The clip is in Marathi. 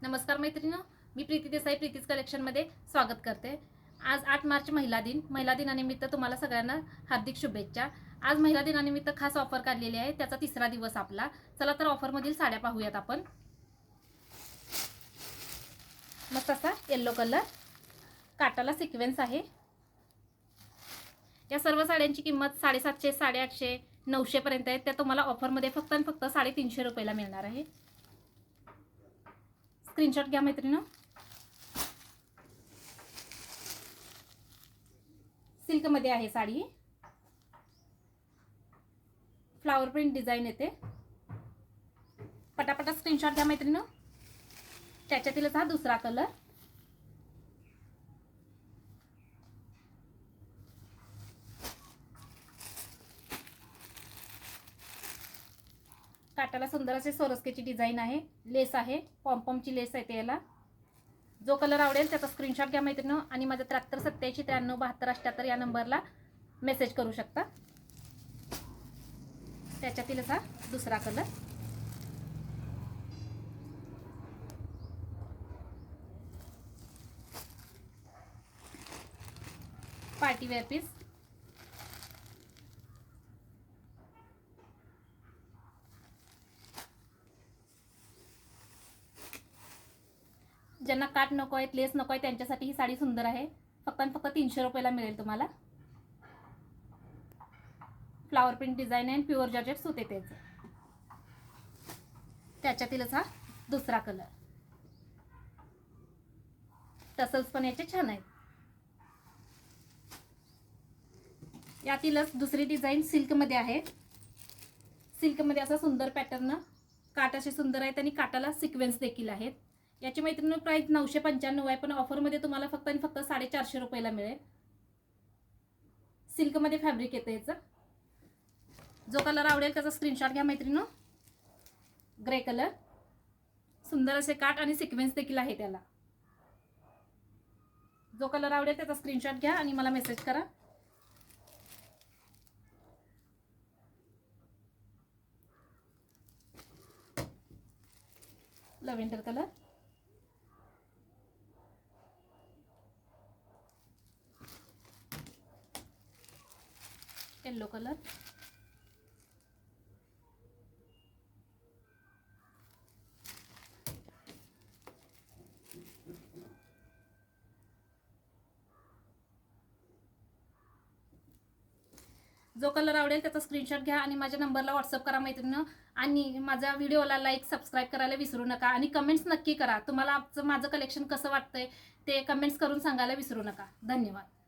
नमस्कार मैत्रिणींनो, मी प्रीती देसाई प्रीतीज कलेक्शनमध्ये स्वागत करते। आज 8 मार्च महिला दिनानिमित्त तुम्हाला सगळ्यांना हार्दिक शुभेच्छा। आज महिला दिनानिमित्त खास ऑफर काढलेली आहे, त्याचा तिसरा दिवस आपला। चला तर ऑफरमधील साड्या पाहूयात आपण। मस्त असा येलो कलर, काटाला सिक्वेन्स आहे। या सर्व साड्यांची किंमत 750, 850, 900 पर्यंत आहे। त्या तुम्हाला ऑफरमध्ये फक्त आणि फक्त 350 रुपयाला मिळणार आहे। स्क्रीनशॉट घ्या मैत्रिणींनो। सिल्क मध्ये आहे साडी, फ्लावर प्रिंट डिझाइन येते। पटापटा स्क्रीनशॉट घ्या मैत्रिणींनो। त्याच्यातीलच हा दुसरा कलर, काटाला सुंदर असे सोरस्केची डिझाइन आहे, लेस आहे, पॉम्पॉमची लेस आहे याला। जो कलर आवडेल त्याचा स्क्रीनशॉट घ्या मैत्रिणींनो आणि माझ्या 73 87 93 72 78 या नंबरला मेसेज करू शकता। त्याच्यातीलच हा दुसरा कलर, पार्टी वेअर पीस। ज्यांना काट नको आहे, लेस नको आहे, त्यांच्यासाठी ही साडी सुंदर आहे। फक्त आणि फक्त 300 रुपयाला मिळेल तुम्हाला। फ्लावर प्रिंट डिझाइन आहे, प्युअर जॉर्जेट सूत आहे त्याचं। त्याच्यातीलच हा दुसरा कलर, टसल्स पण याचे छान आहेत। यातीलच दुसरी डिझाइन सिल्क मध्ये आहे। सिल्क मध्ये असा सुंदर पॅटर्न, काट असे सुंदर आहेत आणि काटाला सिक्वेन्स देखील आहेत। याची मैत्रिणी प्राइस 995 आहे, पण ऑफर मध्ये तुम्हाला फक्त आणि फक्त 450 रुपयाला मिळेल। सिल्क मध्ये फॅब्रिक येते याचं। जो कलर आवडेल त्याचा स्क्रीनशॉट घ्या मैत्रिणींनो। ग्रे कलर, सुंदर असे काट आणि सिक्वेन्स देखील आहे त्याला। जो कलर आवडेल त्याचा स्क्रीनशॉट घ्या आणि मला मेसेज करा। लव्हेंडर कलर, येलो कलर, जो कलर आवडेल त्याचा स्क्रीनशॉट घ्या आणि माझ्या नंबरला व्हॉट्सअप करा मैत्रिणींनो। आणि माझ्या व्हिडिओला लाईक सबस्क्राइब करायला विसरू नका आणि कमेंट्स नक्की करा। तुम्हाला माझं कलेक्शन कसं वाटतंय ते कमेंट्स करून सांगायला विसरू नका। धन्यवाद।